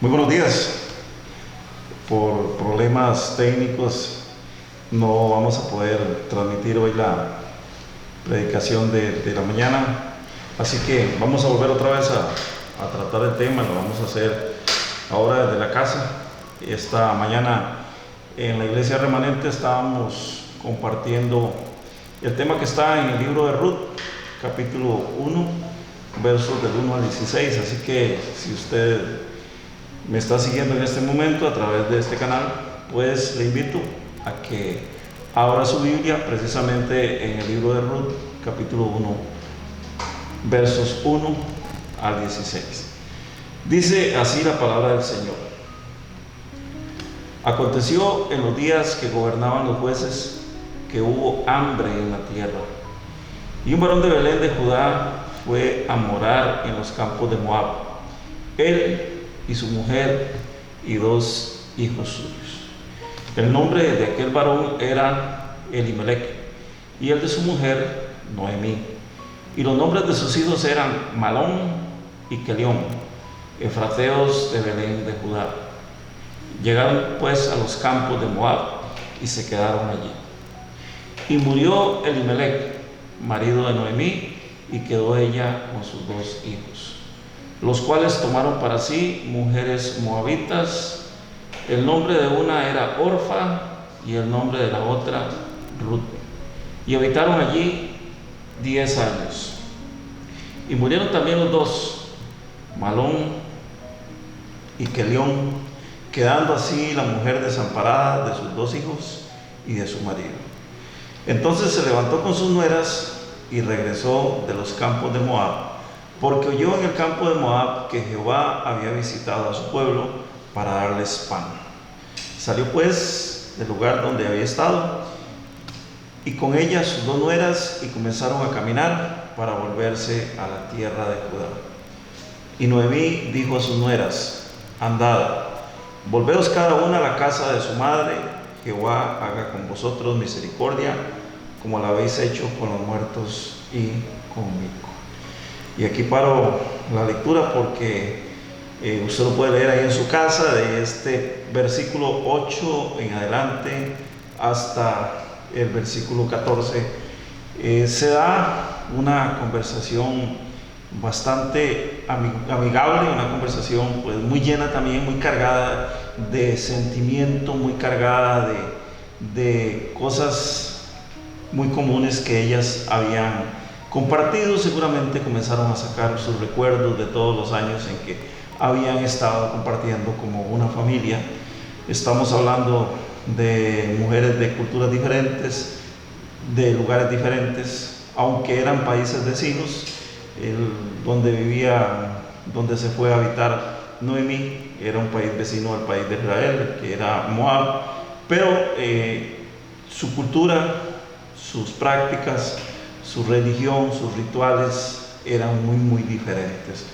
Muy buenos días. Por problemas técnicos no vamos a poder transmitir hoy la predicación de la mañana, así que vamos a volver otra vez a tratar el tema. Lo vamos a hacer ahora desde la casa. Esta mañana en la iglesia remanente estábamos compartiendo el tema que está en el libro de Ruth, capítulo 1, versos del 1 al 16, así que si usted me está siguiendo en este momento a través de este canal, pues le invito a que abra su Biblia precisamente en el libro de Ruth, capítulo 1, versos 1 al 16. Dice así la palabra del Señor: Aconteció en los días que gobernaban los jueces que hubo hambre en la tierra, y un varón de Belén de Judá fue a morar en los campos de Moab, él y su mujer y 2 hijos suyos. El nombre de aquel varón era Elimelech, y el de su mujer Noemí, y los nombres de sus hijos eran Malón y Kelión, efrateos de Belén de Judá. Llegaron pues a los campos de Moab y se quedaron allí. Y murió Elimelech, marido de Noemí, y quedó ella con sus 2 hijos, los cuales tomaron para sí mujeres moabitas. El nombre de una era Orfa y el nombre de la otra Ruth, y habitaron allí 10 años. Y murieron también los 2, Malón y Kelión, quedando así la mujer desamparada de sus 2 hijos y de su marido. Entonces se levantó con sus nueras y regresó de los campos de Moab, porque oyó en el campo de Moab que Jehová había visitado a su pueblo para darles pan. Salió pues del lugar donde había estado, y con ella sus 2 nueras, y comenzaron a caminar para volverse a la tierra de Judá. Y Noemí dijo a sus nueras: Andad, volveos cada una a la casa de su madre. Jehová haga con vosotros misericordia, como la habéis hecho con los muertos y conmigo. Y aquí paro la lectura porque usted lo puede leer ahí en su casa, de este versículo 8 en adelante hasta el versículo 14. Se da una conversación bastante amigable, una conversación pues muy llena también, muy cargada de sentimiento, muy cargada de cosas muy comunes que ellas habían compartido. Seguramente comenzaron a sacar sus recuerdos de todos los años en que habían estado compartiendo como una familia. Estamos hablando de mujeres de culturas diferentes, de lugares diferentes, aunque eran países vecinos. Donde se fue a habitar Noemí era un país vecino al país de Israel, que era Moab, pero su cultura, sus prácticas, su religión, sus rituales eran muy diferentes.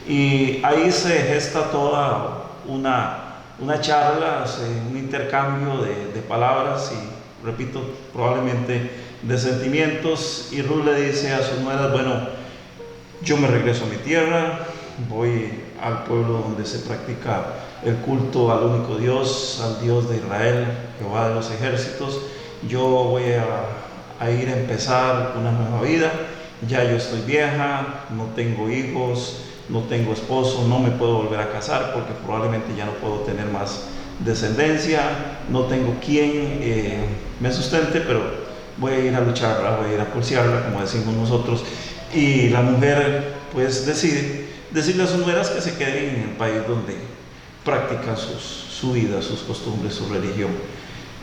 Y ahí se gesta toda una charla, un intercambio de palabras y, repito, probablemente de sentimientos. Y Ruth le dice a sus nueras: bueno, yo me regreso a mi tierra, voy al pueblo donde se practica el culto al único Dios, al Dios de Israel, Jehová de los ejércitos. Yo voy a ir a empezar una nueva vida. Ya yo estoy vieja, no tengo hijos, no tengo esposo, no me puedo volver a casar porque probablemente ya no puedo tener más descendencia, no tengo quien me sustente, pero voy a ir a lucharla, voy a ir a pulsearla, como decimos nosotros. Y la mujer pues decide decirle a sus nueras que se queden en el país donde practican su vida, sus costumbres, su religión.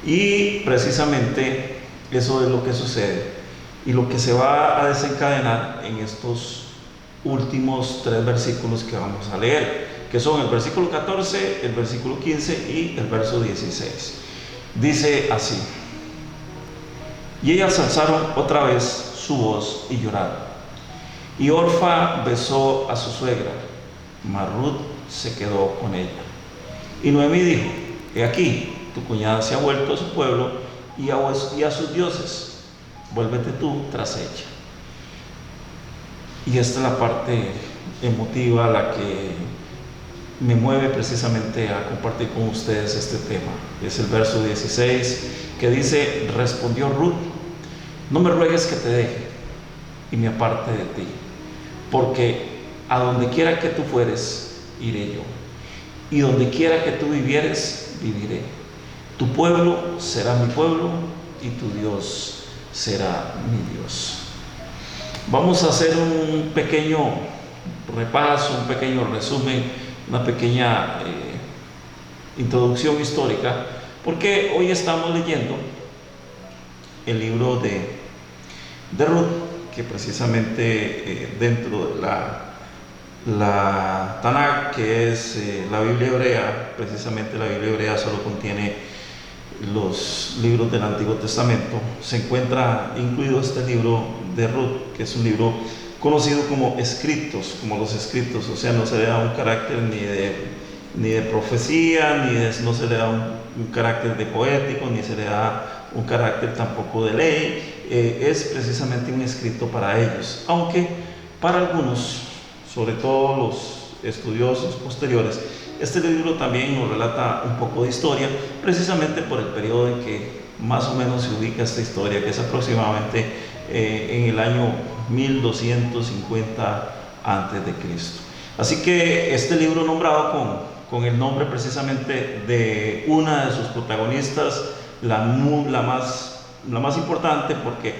Y precisamente eso es lo que sucede y lo que se va a desencadenar en estos últimos 3 versículos que vamos a leer, que son el versículo 14, el versículo 15 y el verso 16. Dice así: Y ellas alzaron otra vez su voz y lloraron. Y Orfa besó a su suegra, mas Ruth se quedó con ella. Y Noemí dijo: He aquí, tu cuñada se ha vuelto a su pueblo y a sus dioses, vuélvete tú tras ella. Y esta es la parte emotiva, la que me mueve precisamente a compartir con ustedes este tema. Es el verso 16 que dice: respondió Ruth, no me ruegues que te deje y me aparte de ti, porque a donde quiera que tú fueres, iré yo, y donde quiera que tú vivieres, viviré. Tu pueblo será mi pueblo y tu Dios será mi Dios. Vamos a hacer un pequeño repaso, un pequeño resumen, una pequeña introducción histórica, porque hoy estamos leyendo el libro de Ruth, que precisamente dentro de la Tanakh, que es la Biblia hebrea, precisamente la Biblia hebrea solo contiene los libros del Antiguo Testamento, se encuentra incluido este libro de Ruth, que es un libro conocido como escritos, como los escritos, o sea, no se le da un carácter ni de profecía, no se le da un carácter de poético, ni se le da un carácter tampoco de ley, es precisamente un escrito para ellos, aunque para algunos, sobre todo los estudiosos posteriores, este libro también nos relata un poco de historia, precisamente por el periodo en que más o menos se ubica esta historia, que es aproximadamente en el año 1250 a.C. Así que este libro nombrado con el nombre precisamente de una de sus protagonistas, la más importante, porque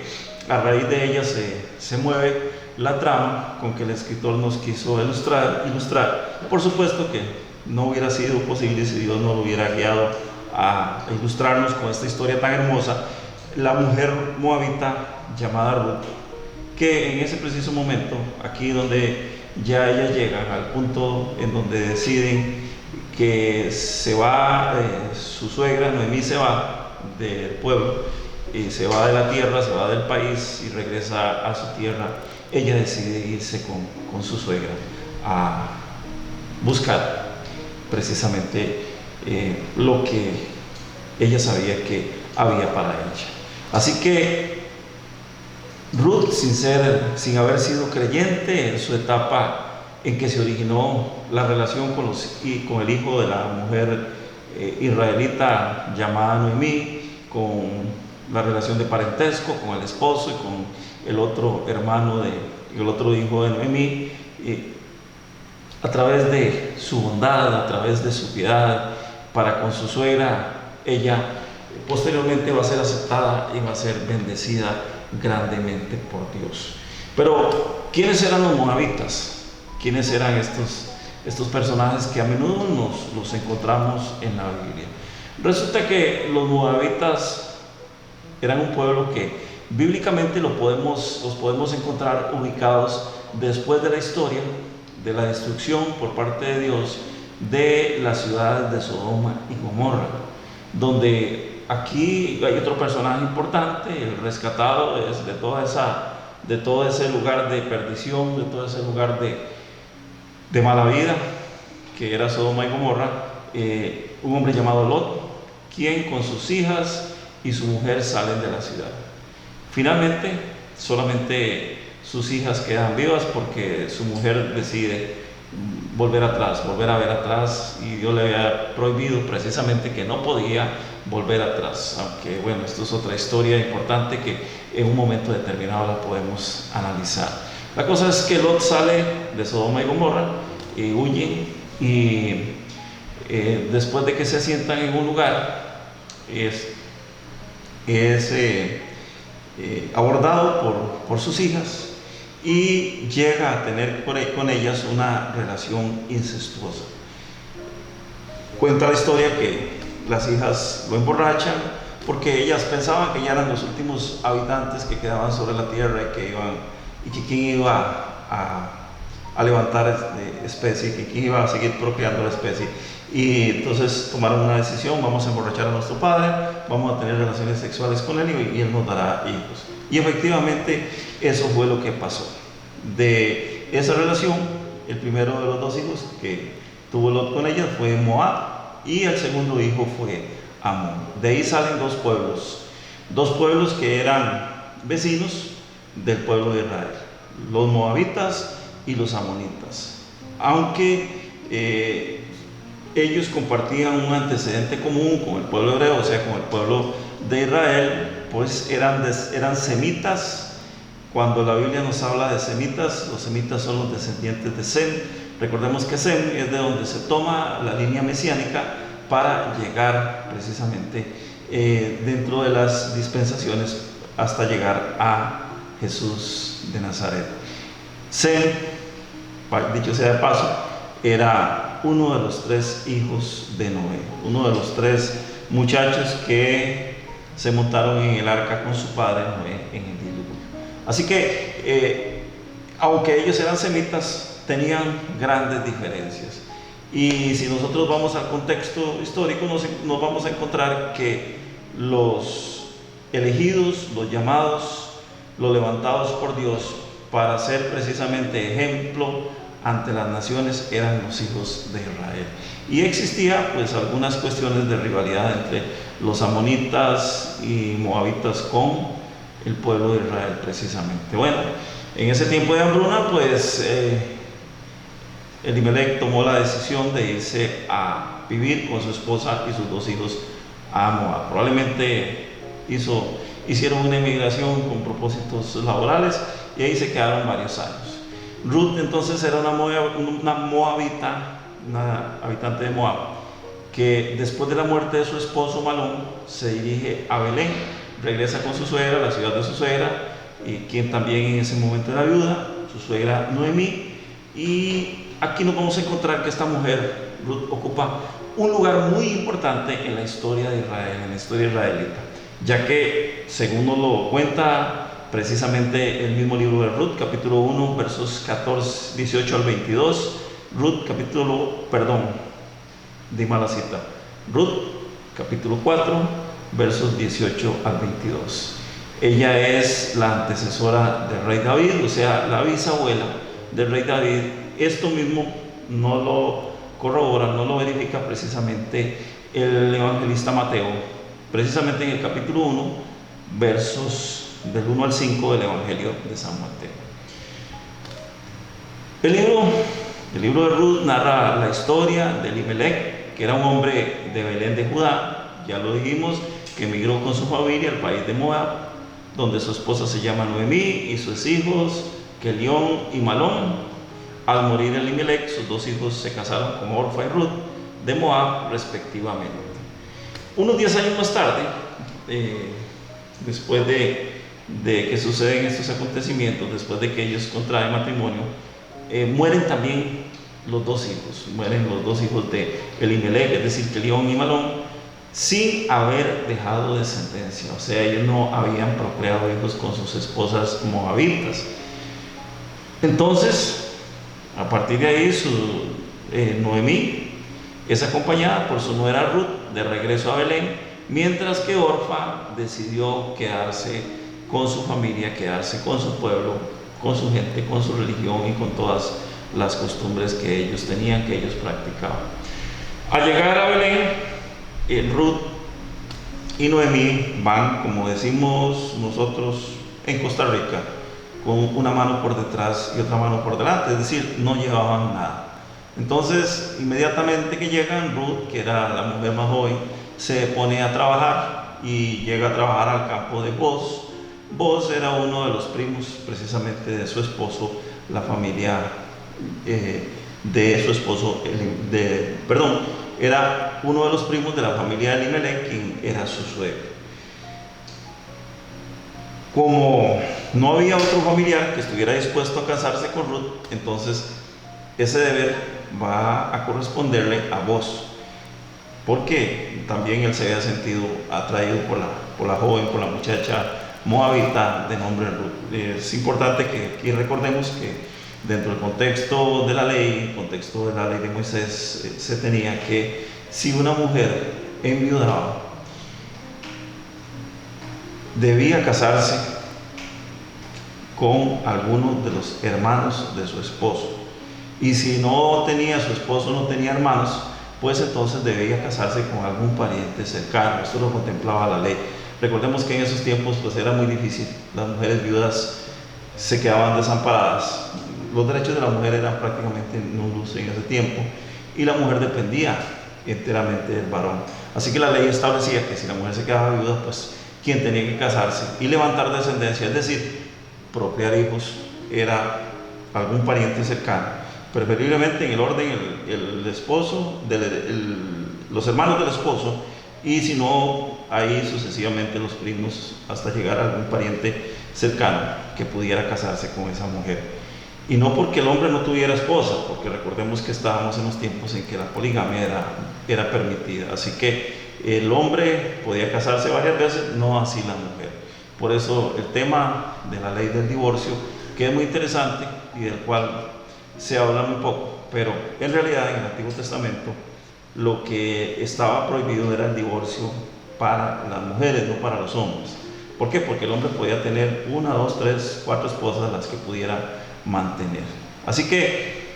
a raíz de ella se mueve la trama con que el escritor nos quiso ilustrar. Por supuesto que no hubiera sido posible si Dios no lo hubiera guiado a ilustrarnos con esta historia tan hermosa, la mujer moabita llamada Ruth, que en ese preciso momento, aquí donde ya ellas llegan al punto en donde deciden que se va, su suegra Noemí se va del pueblo, y se va de la tierra, se va del país y regresa a su tierra, ella decide irse con su suegra a buscar precisamente lo que ella sabía que había para ella. Así que Ruth, sin haber sido creyente en su etapa en que se originó la relación con el hijo de la mujer israelita llamada Noemí, con la relación de parentesco con el esposo y con el otro hermano el otro hijo de Noemí, a través de su bondad, a través de su piedad para con su suegra, ella posteriormente va a ser aceptada y va a ser bendecida grandemente por Dios. Pero ¿quiénes eran los moabitas? ¿Quiénes eran estos personajes que a menudo los encontramos en la Biblia? Resulta que los moabitas eran un pueblo que bíblicamente los podemos encontrar ubicados después de la historia de la destrucción por parte de Dios de las ciudades de Sodoma y Gomorra, donde aquí hay otro personaje importante, el rescatado de todo ese lugar de perdición, de todo ese lugar de mala vida que era Sodoma y Gomorra, un hombre llamado Lot, quien con sus hijas y su mujer salen de la ciudad. Finalmente, solamente sus hijas quedan vivas porque su mujer decide volver a ver atrás, y Dios le había prohibido precisamente que no podía volver atrás, aunque bueno, esto es otra historia importante que en un momento determinado la podemos analizar. La cosa es que Lot sale de Sodoma y Gomorra y huyen, y después de que se asientan en un lugar es abordado por sus hijas y llega a tener con ellas una relación incestuosa. Cuenta la historia que las hijas lo emborrachan porque ellas pensaban que ya eran los últimos habitantes que quedaban sobre la tierra y que quién iba a levantar especie, que quién iba a seguir procreando la especie. Y entonces tomaron una decisión: vamos a emborrachar a nuestro padre, vamos a tener relaciones sexuales con él y él nos dará hijos. Y efectivamente eso fue lo que pasó. De esa relación, el primero de los dos hijos que tuvo Lot con ella fue Moab, y el segundo hijo fue Amón. De ahí salen dos pueblos que eran vecinos del pueblo de Israel, los moabitas y los amonitas. Aunque ellos compartían un antecedente común con el pueblo hebreo, o sea, con el pueblo de Israel, pues eran semitas. Cuando la Biblia nos habla de semitas, los semitas son los descendientes de Sem. Recordemos que Sem es de donde se toma la línea mesiánica para llegar precisamente dentro de las dispensaciones hasta llegar a Jesús de Nazaret. Sem, dicho sea de paso, era uno de los 3 hijos de Noé, uno de los 3 muchachos que se montaron en el arca con su padre Noé en el diluvio. Así que, aunque ellos eran semitas, tenían grandes diferencias. Y si nosotros vamos al contexto histórico, nos vamos a encontrar que los elegidos, los llamados, los levantados por Dios para ser precisamente ejemplo ante las naciones eran los hijos de Israel. Y existía pues algunas cuestiones de rivalidad entre los amonitas y moabitas con el pueblo de Israel precisamente. Bueno, en ese tiempo de hambruna pues Elimelech tomó la decisión de irse a vivir con su esposa y sus 2 hijos a Moab. Probablemente hicieron una emigración con propósitos laborales y ahí se quedaron varios años. Ruth entonces era una moabita, una habitante de Moab, que después de la muerte de su esposo Malón se dirige a Belén, regresa con su suegra, la ciudad de su suegra, y quien también en ese momento era viuda, su suegra Noemí. Y aquí nos vamos a encontrar que esta mujer, Ruth, ocupa un lugar muy importante en la historia de Israel, en la historia israelita, ya que, según nos lo cuenta precisamente el mismo libro de Ruth, capítulo 1, versos 18 al 22, Ruth, Ruth, capítulo 4, versos 18 al 22. Ella es la antecesora del rey David, o sea, la bisabuela del rey David. Esto mismo no lo corrobora, no lo verifica precisamente el evangelista Mateo, precisamente en el capítulo 1, versos del 1 al 5 del Evangelio de San Mateo. El libro de Ruth narra la historia de Elimelech, que era un hombre de Belén de Judá, ya lo dijimos, que emigró con su familia al país de Moab, donde su esposa se llama Noemí y sus hijos Kelión y Malón. Al morir Elimelech, sus 2 hijos se casaron con Orfa y Ruth de Moab respectivamente. Unos 10 años más tarde, después de que suceden estos acontecimientos, después de que ellos contraen matrimonio, mueren también los 2 hijos, mueren los 2 hijos de Elimelech, es decir, Kelión y Malón, sin haber dejado descendencia, o sea, ellos no habían procreado hijos con sus esposas moabitas. Entonces, a partir de ahí, Noemí es acompañada por su nuera Ruth de regreso a Belén, mientras que Orfa decidió quedarse con su familia, quedarse con su pueblo, con su gente, con su religión y con todas las costumbres que ellos tenían, que ellos practicaban. Al llegar a Belén, Ruth y Noemí van, como decimos nosotros en Costa Rica, con una mano por detrás y otra mano por delante, es decir, no llevaban nada. Entonces, inmediatamente que llegan, Ruth, que era la mujer más joven, se pone a trabajar y llega a trabajar al campo de Boz. Boz era uno de los primos precisamente de su esposo, la familia de su esposo, era uno de los primos de la familia de Elimelech, quien era su suegro. Como no había otro familiar que estuviera dispuesto a casarse con Ruth, entonces ese deber va a corresponderle a Boz, porque también él se había sentido atraído por la joven, por la muchacha moabita de nombre Ruth. Es importante que aquí recordemos que dentro del contexto de la ley, de Moisés, se tenía que, si una mujer enviudaba, debía casarse con alguno de los hermanos de su esposo, y si no tenía su esposo, no tenía hermanos, pues entonces debía casarse con algún pariente cercano. Esto lo contemplaba la ley. Recordemos que en esos tiempos pues era muy difícil, las mujeres viudas se quedaban desamparadas, los derechos de la mujer eran prácticamente nulos en ese tiempo, y la mujer dependía enteramente del varón. Así que la ley establecía que si la mujer se quedaba viuda, pues quien tenía que casarse y levantar descendencia, es decir, procrear hijos, era algún pariente cercano, preferiblemente en el orden el esposo, los hermanos del esposo, y si no, ahí sucesivamente los primos, hasta llegar a algún pariente cercano que pudiera casarse con esa mujer. Y no porque el hombre no tuviera esposa, porque recordemos que estábamos en los tiempos en que la poligamia era permitida, así que el hombre podía casarse varias veces, no así la mujer. Por eso el tema de la ley del divorcio, que es muy interesante y del cual se habla muy poco, pero en realidad en el Antiguo Testamento lo que estaba prohibido era el divorcio para las mujeres, no para los hombres. ¿Por qué? Porque el hombre podía tener 1, 2, 3, 4 esposas, las que pudiera mantener. Así que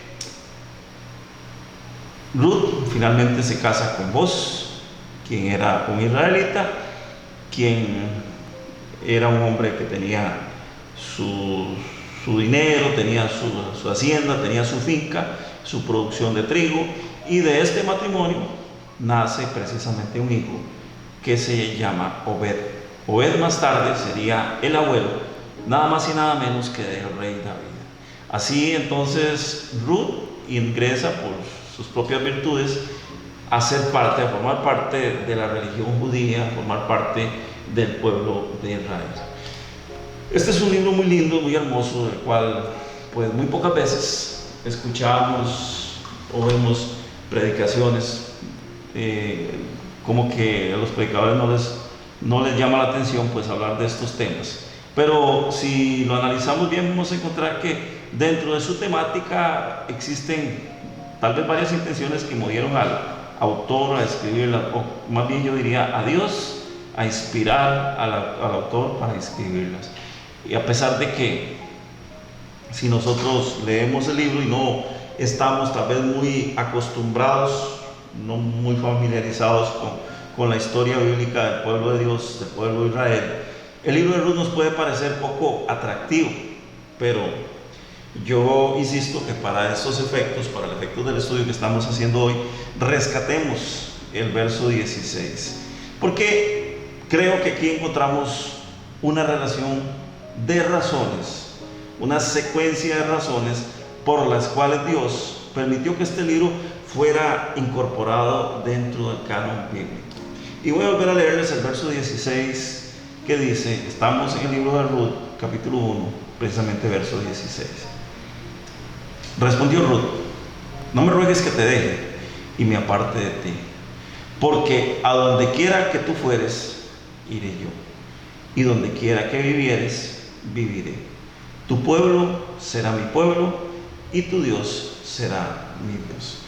Ruth finalmente se casa con Boaz, quien era un israelita, quien era un hombre que tenía su dinero, tenía su hacienda, tenía su finca, su producción de trigo, y de este matrimonio nace precisamente un hijo que se llama Obed. Obed más tarde sería el abuelo, nada más y nada menos que del rey David. Así entonces Ruth ingresa por sus propias virtudes a formar parte de la religión judía, a formar parte del pueblo de Israel. Este es un libro muy lindo, muy hermoso, del cual pues muy pocas veces escuchamos o vemos predicaciones, como que a los predicadores no les llama la atención pues hablar de estos temas. Pero si lo analizamos bien, vamos a encontrar que dentro de su temática existen tal vez varias intenciones que movieron al autor a escribirla, o más bien yo diría a Dios a inspirar al autor para escribirlas. Y a pesar de que si nosotros leemos el libro y no estamos tal vez muy acostumbrados, no muy familiarizados con la historia bíblica del pueblo de Dios, del pueblo de Israel, el libro de Ruth nos puede parecer poco atractivo, pero yo insisto que para estos efectos, para el efecto del estudio que estamos haciendo hoy, rescatemos el verso 16, porque creo que aquí encontramos una relación de razones, una secuencia de razones por las cuales Dios permitió que este libro fuera incorporado dentro del canon bíblico. Y voy a volver a leerles el verso 16 que dice, estamos en el libro de Ruth, capítulo 1, precisamente verso 16. Respondió Ruth, no me ruegues que te deje y me aparte de ti, porque a donde quiera que tú fueres, iré yo, y donde quiera que vivieres, viviré. Tu pueblo será mi pueblo y tu Dios será mi Dios.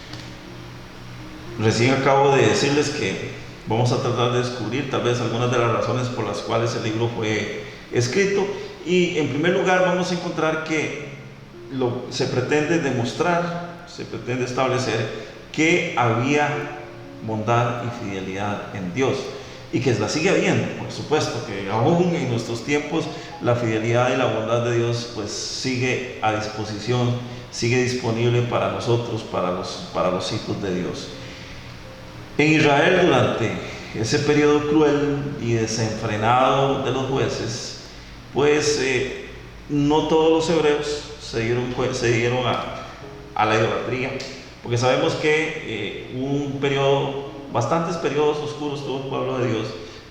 Recién acabo de decirles que vamos a tratar de descubrir tal vez algunas de las razones por las cuales el libro fue escrito, y en primer lugar vamos a encontrar que se pretende demostrar, se pretende establecer que había bondad y fidelidad en Dios, y que la sigue habiendo, por supuesto, que aún en nuestros tiempos la fidelidad y la bondad de Dios pues sigue a disposición, sigue disponible para nosotros, para los hijos de Dios. En Israel, durante ese periodo cruel y desenfrenado de los jueces, pues no todos los hebreos se dieron a la idolatría, porque sabemos que bastantes periodos oscuros tuvo el pueblo de Dios,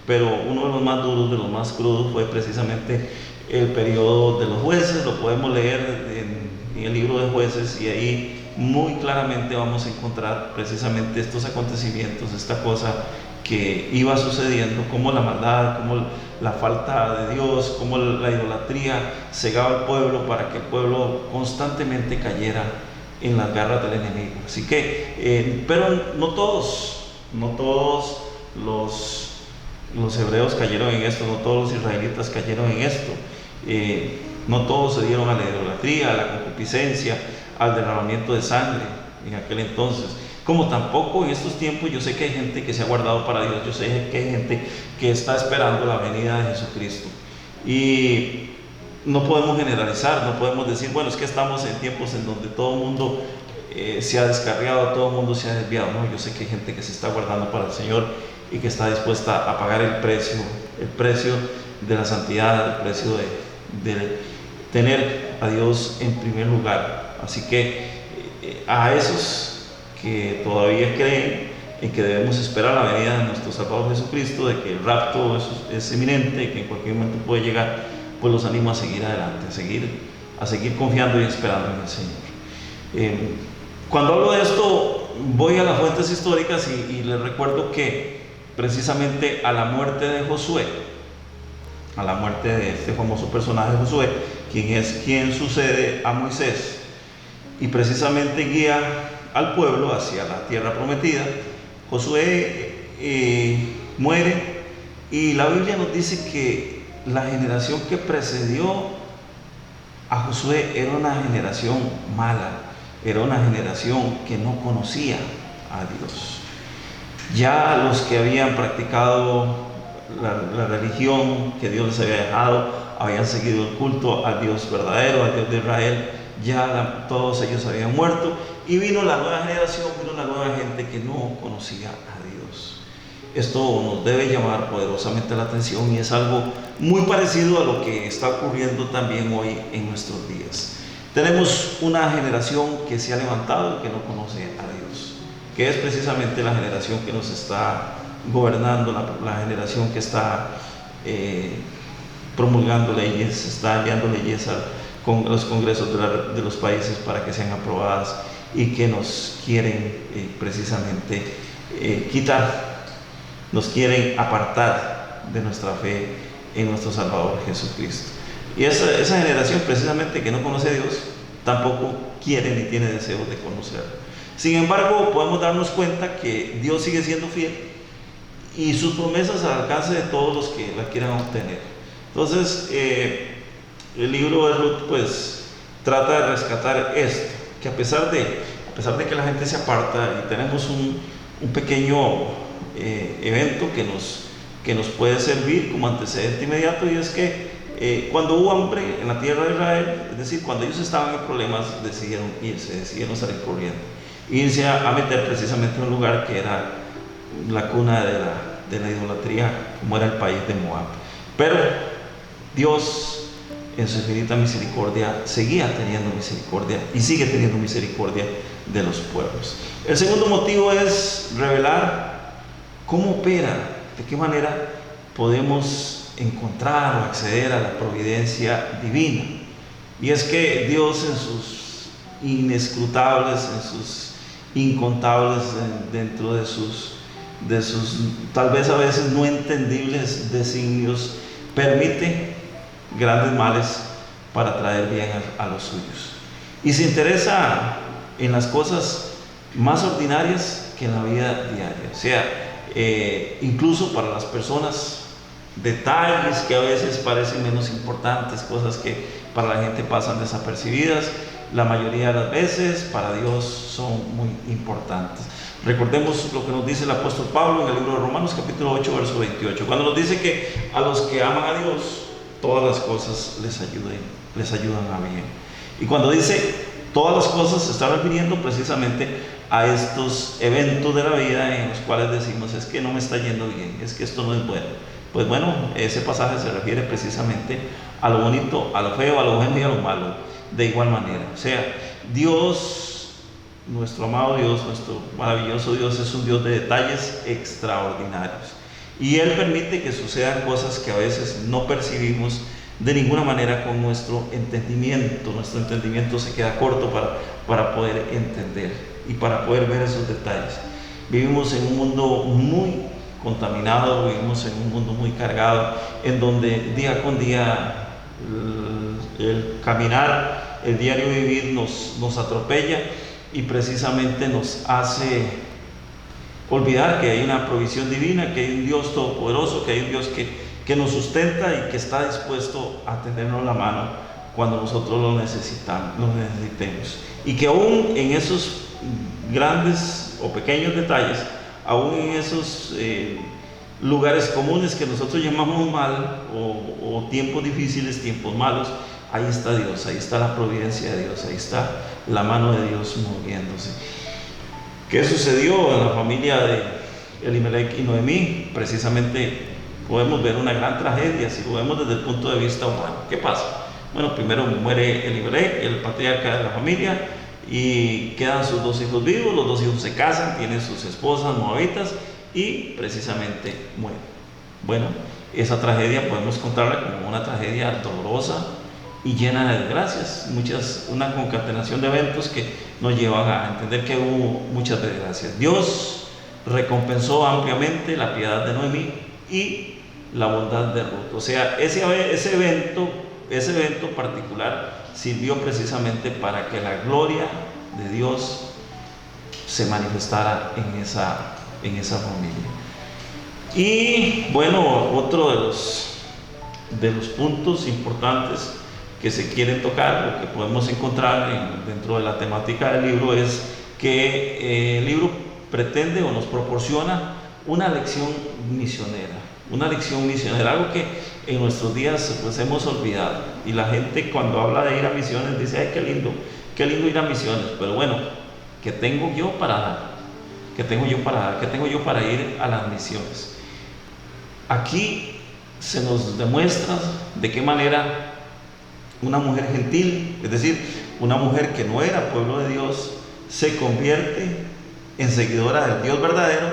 pero uno de los más duros, de los más crudos, fue precisamente el periodo de los jueces. Lo podemos leer en el libro de Jueces, y ahí muy claramente vamos a encontrar precisamente estos acontecimientos, esta cosa que iba sucediendo, como la maldad, como la falta de Dios, como la idolatría cegaba al pueblo para que el pueblo constantemente cayera en las garras del enemigo. Así que, pero no todos los hebreos cayeron en esto, no todos los israelitas cayeron en esto, no todos se dieron a la idolatría, a la concupiscencia, al derramamiento de sangre en aquel entonces, como tampoco en estos tiempos. Yo sé que hay gente que se ha guardado para Dios, yo sé que hay gente que está esperando la venida de Jesucristo, y no podemos generalizar, no podemos decir, bueno, es que estamos en tiempos en donde todo el mundo se ha descarriado, todo el mundo se ha desviado. No, yo sé que hay gente que se está guardando para el Señor y que está dispuesta a pagar el precio de la santidad, el precio de tener a Dios en primer lugar. Así que a esos que todavía creen en que debemos esperar la venida de nuestro Salvador Jesucristo, de que el rapto es inminente, que en cualquier momento puede llegar, pues los animo a seguir adelante, a seguir confiando y esperando en el Señor. Cuando hablo de esto, voy a las fuentes históricas y les recuerdo que precisamente a la muerte de Josué, a la muerte de este famoso personaje Josué, quien sucede a Moisés y precisamente guía al pueblo hacia la tierra prometida, Josué muere, y la Biblia nos dice que la generación que precedió a Josué era una generación mala, era una generación que no conocía a Dios. Ya los que habían practicado la religión que Dios les había dejado, habían seguido el culto al Dios verdadero, al Dios de Israel, ya todos ellos habían muerto, y vino la nueva generación, vino la nueva gente que no conocía a Dios. Esto nos debe llamar poderosamente la atención, y es algo muy parecido a lo que está ocurriendo también hoy en nuestros días. Tenemos una generación que se ha levantado y que no conoce a Dios, que es precisamente la generación que nos está gobernando, la generación que está promulgando leyes, está enviando leyes a los congresos de los países para que sean aprobadas, y que nos quieren precisamente quitar, nos quieren apartar de nuestra fe en nuestro Salvador Jesucristo. Y esa generación precisamente que no conoce a Dios tampoco quiere ni tiene deseo de conocerlo. Sin embargo, podemos darnos cuenta que Dios sigue siendo fiel y sus promesas al alcance de todos los que la quieran obtener. Entonces, el libro de Ruth pues trata de rescatar esto, que a pesar de que la gente se aparta, y tenemos un pequeño evento que nos puede servir como antecedente inmediato, y es que cuando hubo hambre en la tierra de Israel, es decir, cuando ellos estaban en problemas, decidieron irse, decidieron salir corriendo, irse a meter precisamente en un lugar que era la cuna de la idolatría, como era el país de Moab. Pero Dios, en su infinita misericordia, seguía teniendo misericordia y sigue teniendo misericordia de los pueblos. El segundo motivo es revelar cómo opera, de qué manera podemos encontrar o acceder a la providencia divina. Y es que Dios, en sus inescrutables, en sus incontables, dentro de sus tal vez a veces no entendibles designios, permite grandes males para traer bien a los suyos, y se interesa en las cosas más ordinarias que en la vida diaria. O sea, incluso para las personas, detalles que a veces parecen menos importantes, cosas que para la gente pasan desapercibidas, la mayoría de las veces para Dios son muy importantes. Recordemos lo que nos dice el apóstol Pablo en el libro de Romanos capítulo 8 verso 28, cuando nos dice que a los que aman a Dios todas las cosas les ayudan a bien. Y cuando dice todas las cosas, se está refiriendo precisamente a estos eventos de la vida en los cuales decimos: es que no me está yendo bien, es que esto no es bueno. Pues bueno, ese pasaje se refiere precisamente a lo bonito, a lo feo, a lo bueno y a lo malo, de igual manera. O sea, Dios, nuestro amado Dios, nuestro maravilloso Dios, es un Dios de detalles extraordinarios, y Él permite que sucedan cosas que a veces no percibimos de ninguna manera con nuestro entendimiento. Nuestro entendimiento se queda corto para poder entender y para poder ver esos detalles. Vivimos en un mundo muy contaminado, vivimos en un mundo muy cargado, en donde día con día el caminar, el diario vivir nos atropella, y precisamente nos hace olvidar que hay una provisión divina, que hay un Dios todopoderoso, que hay un Dios que nos sustenta y que está dispuesto a tendernos la mano cuando nosotros lo necesitemos, y que aún en esos grandes o pequeños detalles, aún en esos lugares comunes que nosotros llamamos mal, o tiempos difíciles, tiempos malos, ahí está Dios, ahí está la providencia de Dios, ahí está la mano de Dios moviéndose. ¿Qué sucedió en la familia de Elimelech y Noemí? Precisamente podemos ver una gran tragedia si lo vemos desde el punto de vista humano. ¿Qué pasa? Bueno, primero muere Elimelech, el patriarca de la familia, y quedan sus 2 hijos vivos. Los 2 hijos se casan, tienen sus esposas moabitas y precisamente mueren. Bueno, esa tragedia podemos contarla como una tragedia dolorosa y llena de desgracias, una concatenación de eventos que nos llevan a entender que hubo muchas desgracias. Dios recompensó ampliamente la piedad de Noemí y la bondad de Ruth. O sea, ese evento particular sirvió precisamente para que la gloria de Dios se manifestara en esa familia. Y bueno, otro de los puntos importantes que se quieren tocar, o que podemos encontrar dentro de la temática del libro, es que el libro pretende o nos proporciona una lección misionera, algo que en nuestros días pues hemos olvidado, y la gente cuando habla de ir a misiones dice: ay, qué lindo ir a misiones, pero bueno, ¿qué tengo yo para dar? ¿Qué tengo yo para ir a las misiones? Aquí se nos demuestra de qué manera una mujer gentil, es decir, una mujer que no era pueblo de Dios, se convierte en seguidora del Dios verdadero,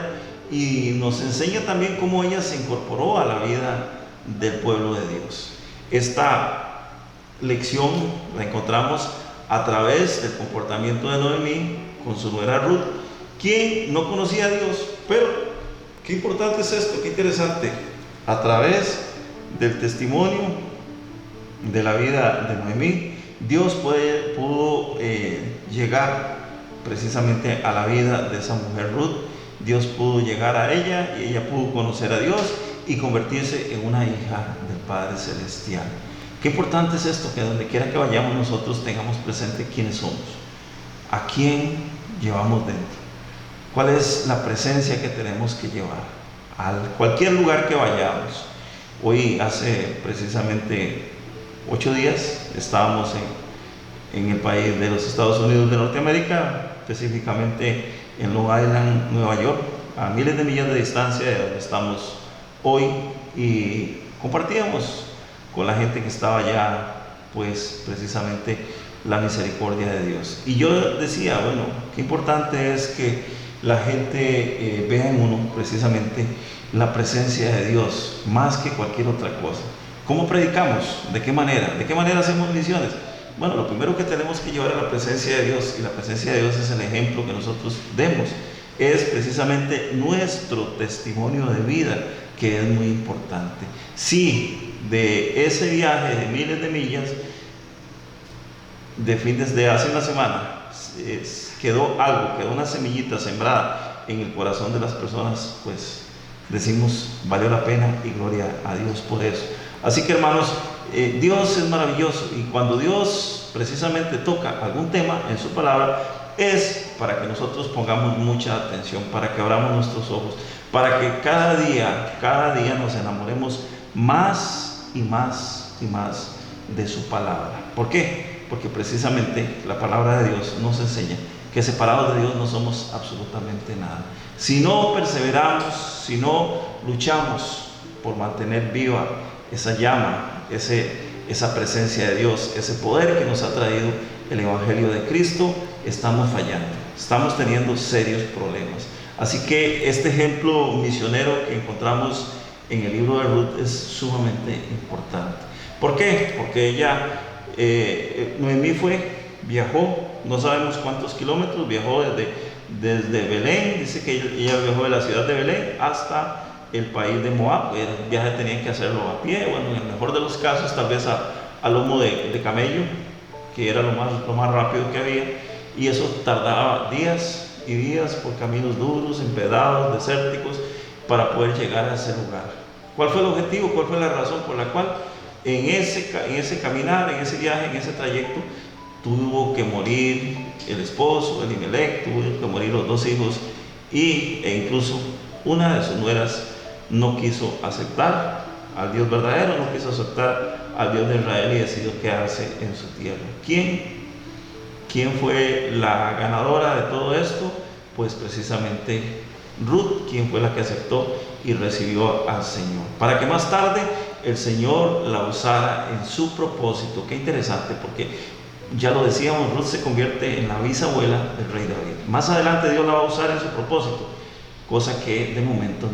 y nos enseña también cómo ella se incorporó a la vida del pueblo de Dios. Esta lección la encontramos a través del comportamiento de Noemí con su nuera Ruth, quien no conocía a Dios, pero qué importante es esto, qué interesante. A través del testimonio de la vida de Noemí, Dios pudo llegar precisamente a la vida de esa mujer Ruth. Dios pudo llegar a ella y ella pudo conocer a Dios y convertirse en una hija del Padre Celestial. Qué importante es esto, que donde quiera que vayamos nosotros tengamos presente quiénes somos, a quién llevamos dentro, cuál es la presencia que tenemos que llevar a cualquier lugar que vayamos. Hoy, hace precisamente 8 días, estábamos en el país de los Estados Unidos de Norteamérica, específicamente en Long Island, Nueva York, a miles de millas de distancia de donde estamos hoy, y compartíamos con la gente que estaba allá, pues precisamente la misericordia de Dios. Y yo decía, bueno, qué importante es que la gente vea en uno precisamente la presencia de Dios más que cualquier otra cosa. ¿Cómo predicamos? ¿De qué manera? ¿De qué manera hacemos misiones? Bueno, lo primero que tenemos que llevar a la presencia de Dios, y la presencia de Dios es el ejemplo que nosotros demos, es precisamente nuestro testimonio de vida, que es muy importante. Si de ese viaje de miles de millas, desde hace una semana, quedó una semillita sembrada en el corazón de las personas, pues decimos, valió la pena, y gloria a Dios por eso. Así que, hermanos, Dios es maravilloso, y cuando Dios precisamente toca algún tema en su palabra, es para que nosotros pongamos mucha atención, para que abramos nuestros ojos, para que cada día nos enamoremos más y más y más de su palabra. ¿Por qué? Porque precisamente la palabra de Dios nos enseña que separados de Dios no somos absolutamente nada. Si no perseveramos, si no luchamos por mantener viva esa llama, esa presencia de Dios, ese poder que nos ha traído el Evangelio de Cristo, estamos fallando, estamos teniendo serios problemas. Así que este ejemplo misionero que encontramos en el libro de Ruth es sumamente importante. ¿Por qué? Porque Noemí viajó, no sabemos cuántos kilómetros, viajó desde Belén, dice que ella viajó de la ciudad de Belén hasta el país de Moab. El viaje tenían que hacerlo a pie, bueno, en el mejor de los casos tal vez a lomo de camello, que era lo más rápido que había, y eso tardaba días y días por caminos duros, empedrados, desérticos, para poder llegar a ese lugar. ¿Cuál fue el objetivo? ¿Cuál fue la razón por la cual en ese caminar, en ese viaje, en ese trayecto, tuvo que morir el esposo, Elimelech, tuvo que morir los 2 hijos, e incluso una de sus nueras no quiso aceptar al Dios verdadero, no quiso aceptar al Dios de Israel y decidió quedarse en su tierra. ¿Quién fue la ganadora de todo esto? Pues precisamente Ruth, quien fue la que aceptó y recibió al Señor, para que más tarde el Señor la usara en su propósito. Qué interesante, porque ya lo decíamos, Ruth se convierte en la bisabuela del rey David. Más adelante Dios la va a usar en su propósito, cosa que de momento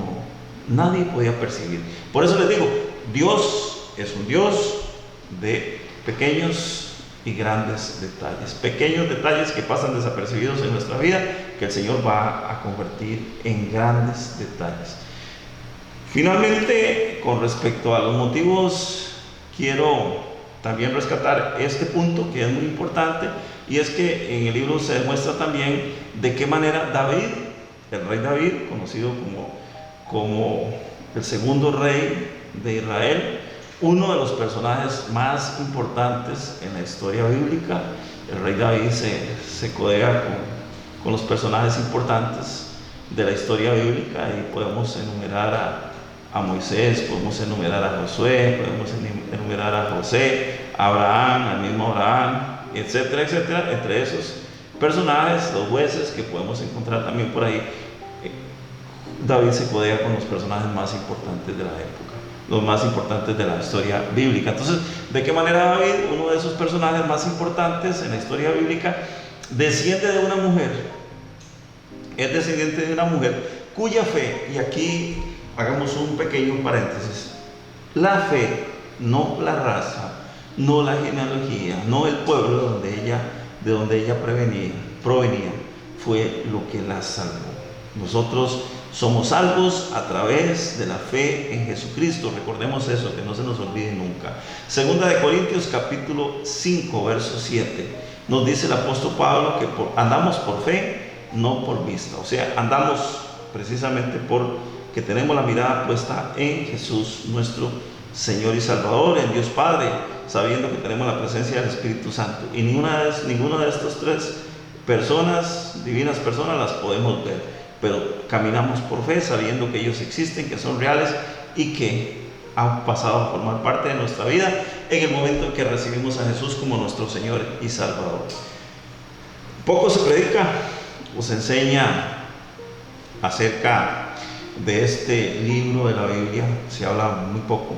nadie podía percibir. Por eso les digo, Dios es un Dios de pequeños y grandes detalles, pequeños detalles que pasan desapercibidos en nuestra vida, que el Señor va a convertir en grandes detalles. Finalmente, con respecto a los motivos, quiero también rescatar este punto que es muy importante, y es que en el libro se demuestra también de qué manera David, el rey David, conocido como el segundo rey de Israel, uno de los personajes más importantes en la historia bíblica. El rey David se codea con los personajes importantes de la historia bíblica, y podemos enumerar a Moisés, podemos enumerar a Josué, podemos enumerar a José, a Abraham, al mismo Abraham, etcétera, etcétera. Entre esos personajes, los jueces que podemos encontrar también por ahí, David se codea con los personajes más importantes de la época, los más importantes de la historia bíblica. Entonces, ¿de qué manera David, uno de esos personajes más importantes en la historia bíblica, desciende de una mujer? Es descendiente de una mujer cuya fe, y aquí hagamos un pequeño paréntesis, la fe, no la raza, no la genealogía, no el pueblo de donde ella provenía, fue lo que la salvó. Nosotros somos salvos a través de la fe en Jesucristo. Recordemos eso, que no se nos olvide nunca. Segunda de Corintios capítulo 5, verso 7, nos dice el apóstol Pablo que andamos por fe, no por vista. O sea, andamos precisamente porque tenemos la mirada puesta en Jesús, nuestro Señor y Salvador, en Dios Padre, sabiendo que tenemos la presencia del Espíritu Santo. Y ninguna de estas tres personas, divinas personas, las podemos ver, pero caminamos por fe, sabiendo que ellos existen, que son reales y que han pasado a formar parte de nuestra vida en el momento en que recibimos a Jesús como nuestro Señor y Salvador. Poco se predica o se enseña acerca de este libro de la Biblia, se habla muy poco.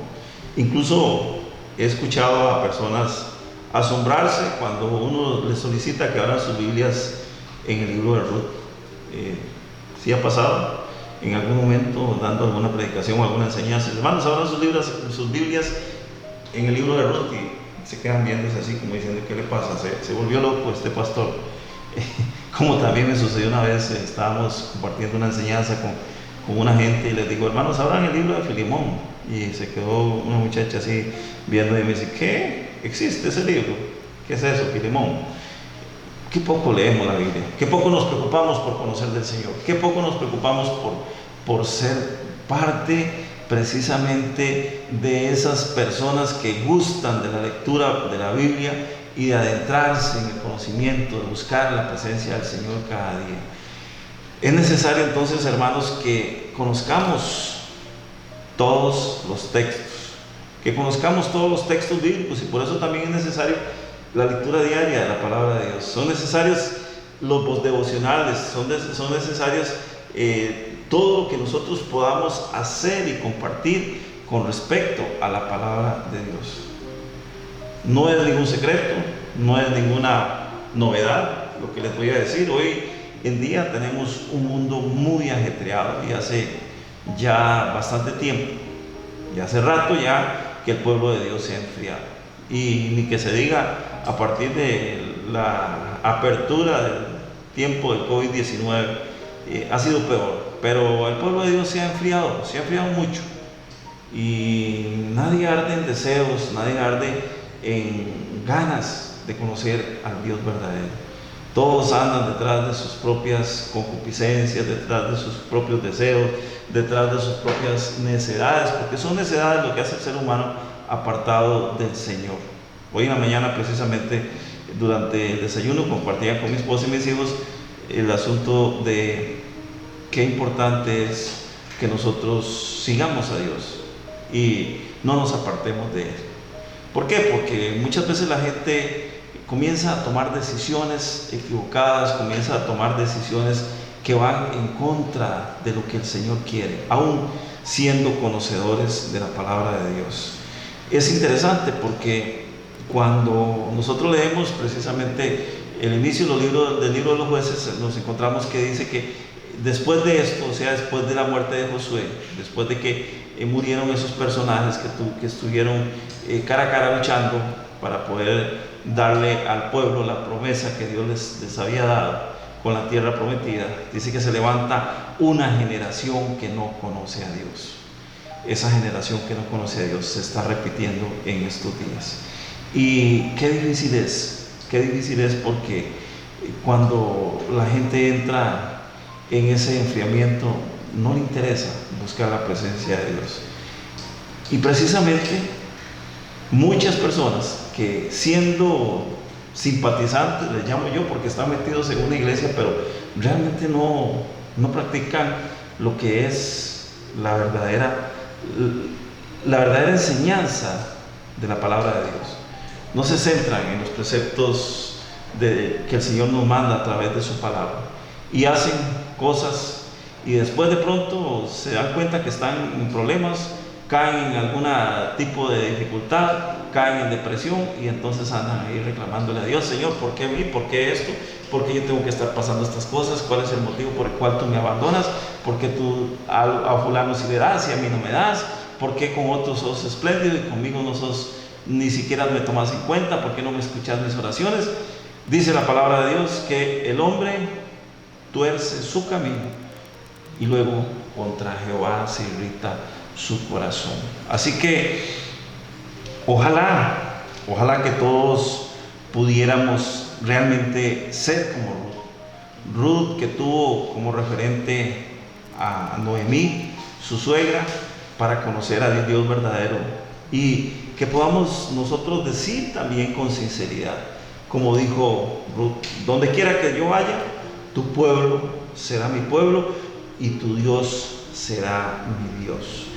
Incluso he escuchado a personas asombrarse cuando uno les solicita que abran sus Biblias en el libro de Ruth. ¿Sí ha pasado en algún momento dando alguna predicación o alguna enseñanza? Hermanos, abran sus Biblias en el libro de Ruth, y se quedan viéndose así como diciendo, ¿qué le pasa? Se volvió loco este pastor. Como también me sucedió una vez, estábamos compartiendo una enseñanza con una gente y les digo, hermanos, abran el libro de Filemón, y se quedó una muchacha así viendo y me dice, ¿qué? ¿Existe ese libro? ¿Qué es eso, Filemón? Qué poco leemos la Biblia, qué poco nos preocupamos por conocer del Señor, qué poco nos preocupamos por ser parte precisamente de esas personas que gustan de la lectura de la Biblia y de adentrarse en el conocimiento, de buscar la presencia del Señor cada día. Es necesario entonces, hermanos, que conozcamos todos los textos bíblicos, y por eso también es necesario la lectura diaria de la palabra de Dios. Son necesarios los devocionales, son necesarios todo lo que nosotros podamos hacer y compartir con respecto a la palabra de Dios. No es ningún secreto, no es ninguna novedad lo que les voy a decir. Hoy en día tenemos un mundo muy ajetreado, y hace ya bastante tiempo, y hace rato ya, que el pueblo de Dios se ha enfriado. Y ni que se diga a partir de la apertura del tiempo del COVID-19, ha sido peor. Pero el pueblo de Dios se ha enfriado mucho, y nadie arde en deseos, nadie arde en ganas de conocer al Dios verdadero. Todos andan detrás de sus propias concupiscencias, detrás de sus propios deseos, detrás de sus propias necedades, porque son necedades lo que hace el ser humano apartado del Señor. Hoy en la mañana, precisamente durante el desayuno, compartía con mi esposa y mis hijos el asunto de qué importante es que nosotros sigamos a Dios y no nos apartemos de Él. ¿Por qué? Porque muchas veces la gente comienza a tomar decisiones equivocadas, comienza a tomar decisiones que van en contra de lo que el Señor quiere, aún siendo conocedores de la palabra de Dios. Es interesante porque cuando nosotros leemos precisamente el inicio del libro de los jueces, nos encontramos que dice que después de esto, o sea, después de la muerte de Josué, después de que murieron esos personajes que estuvieron cara a cara luchando para poder darle al pueblo la promesa que Dios les había dado con la tierra prometida, dice que se levanta una generación que no conoce a Dios. Esa generación que no conoce a Dios se está repitiendo en estos días. Y qué difícil es porque cuando la gente entra en ese enfriamiento, no le interesa buscar la presencia de Dios. Y precisamente muchas personas que siendo simpatizantes, les llamo yo, porque están metidos en una iglesia, pero realmente no practican lo que es la verdadera enseñanza de la palabra de Dios. No se centran en los preceptos que el Señor nos manda a través de su palabra, y hacen cosas y después de pronto se dan cuenta que están en problemas, caen en algún tipo de dificultad, caen en depresión, y entonces andan ahí reclamándole a Dios: Señor, ¿por qué a mí? ¿Por qué esto? ¿Por qué yo tengo que estar pasando estas cosas? ¿Cuál es el motivo por el cual tú me abandonas? ¿Por qué tú a fulano sí le das y a mí no me das? ¿Por qué con otros sos espléndido y conmigo no sos, ni siquiera me tomas en cuenta? ¿Por qué no me escuchas mis oraciones? Dice la palabra de Dios que el hombre tuerce su camino y luego contra Jehová se irrita su corazón. Así que ojalá que todos pudiéramos realmente ser como Ruth, que tuvo como referente a Noemí, su suegra, para conocer a Dios verdadero, y que podamos nosotros decir también con sinceridad, como dijo Ruth: donde quiera que yo vaya, tu pueblo será mi pueblo y tu Dios será mi Dios.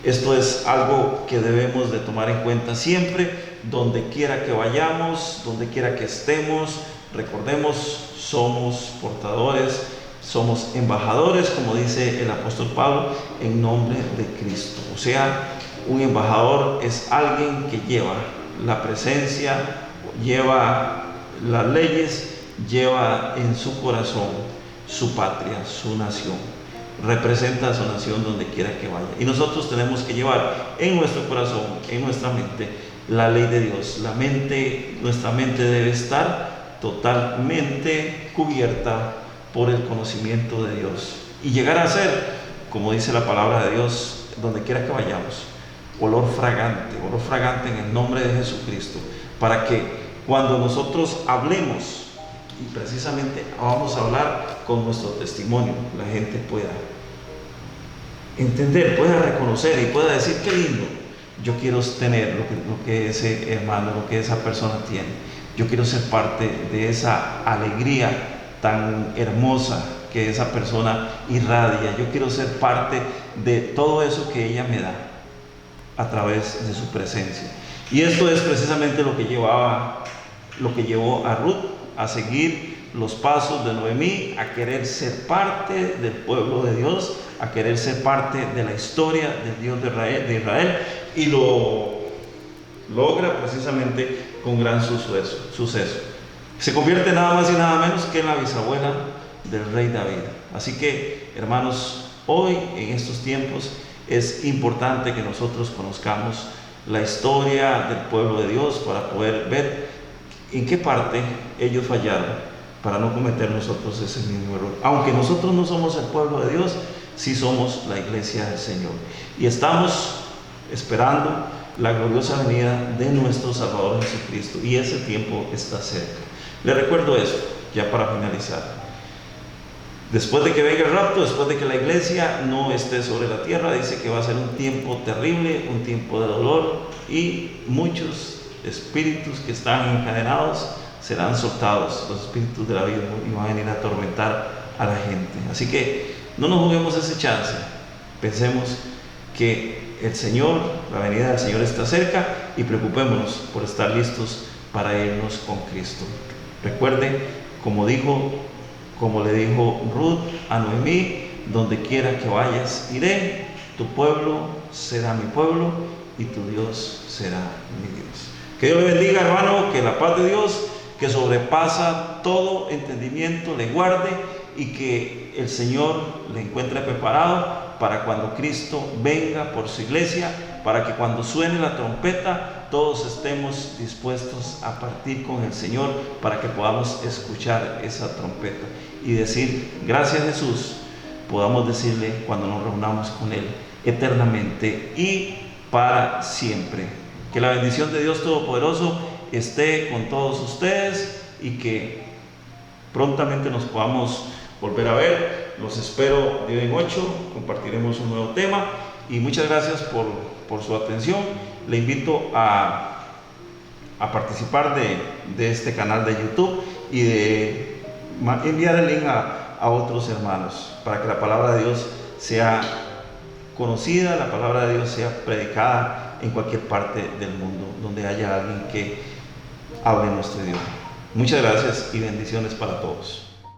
Esto es algo que debemos de tomar en cuenta siempre, donde quiera que vayamos, donde quiera que estemos. Recordemos, somos portadores, somos embajadores, como dice el apóstol Pablo, en nombre de Cristo. O sea, un embajador es alguien que lleva la presencia, lleva las leyes, lleva en su corazón su patria, su nación. Representa a su nación donde quiera que vaya. Y nosotros tenemos que llevar en nuestro corazón, en nuestra mente, la ley de Dios. Nuestra mente debe estar totalmente cubierta por el conocimiento de Dios y llegar a ser, como dice la palabra de Dios, donde quiera que vayamos, olor fragante en el nombre de Jesucristo, para que cuando nosotros hablemos, y precisamente vamos a hablar con nuestro testimonio, la gente pueda entender, pueda reconocer y pueda decir: qué lindo, yo quiero tener lo que ese hermano, lo que esa persona tiene. Yo quiero ser parte de esa alegría tan hermosa que esa persona irradia. Yo quiero ser parte de todo eso que ella me da a través de su presencia. Y esto es precisamente lo que llevó a Ruth a seguir los pasos de Noemí, a querer ser parte del pueblo de Dios, a querer ser parte de la historia del Dios de Israel, y lo logra precisamente con gran suceso. Se convierte nada más y nada menos que en la bisabuela del rey David. Así que, hermanos, hoy en estos tiempos es importante que nosotros conozcamos la historia del pueblo de Dios para poder ver en qué parte ellos fallaron, para no cometer nosotros ese mismo error. Aunque nosotros no somos el pueblo de Dios, sí somos la iglesia del Señor, y estamos esperando la gloriosa venida de nuestro Salvador Jesucristo, y ese tiempo está cerca. Le recuerdo esto, ya para finalizar: después de que venga el rapto, después de que la iglesia no esté sobre la tierra, dice que va a ser un tiempo terrible, un tiempo de dolor, y muchos espíritus que están encadenados serán soltados, los espíritus de la vida, y van a venir a atormentar a la gente. Así que no nos juguemos ese chance. Pensemos que el Señor, la venida del Señor está cerca, y preocupémonos por estar listos para irnos con Cristo. Recuerde, como le dijo Ruth a Noemí: donde quiera que vayas iré, tu pueblo será mi pueblo y tu Dios será mi Dios. Que Dios le bendiga, hermano, que la paz de Dios, que sobrepasa todo entendimiento, le guarde, y que el Señor le encuentre preparado para cuando Cristo venga por su iglesia, para que cuando suene la trompeta todos estemos dispuestos a partir con el Señor, para que podamos escuchar esa trompeta y decir: gracias, Jesús. Podamos decirle cuando nos reunamos con Él eternamente y para siempre. Que la bendición de Dios Todopoderoso esté con todos ustedes y que prontamente nos podamos volver a ver. Los espero de hoy en 8, compartiremos un nuevo tema, y muchas gracias por su atención. Le invito a participar de este canal de YouTube y de enviar el link a otros hermanos, para que la palabra de Dios sea conocida, la palabra de Dios sea predicada en cualquier parte del mundo donde haya alguien que hable nuestro idioma. Muchas gracias y bendiciones para todos.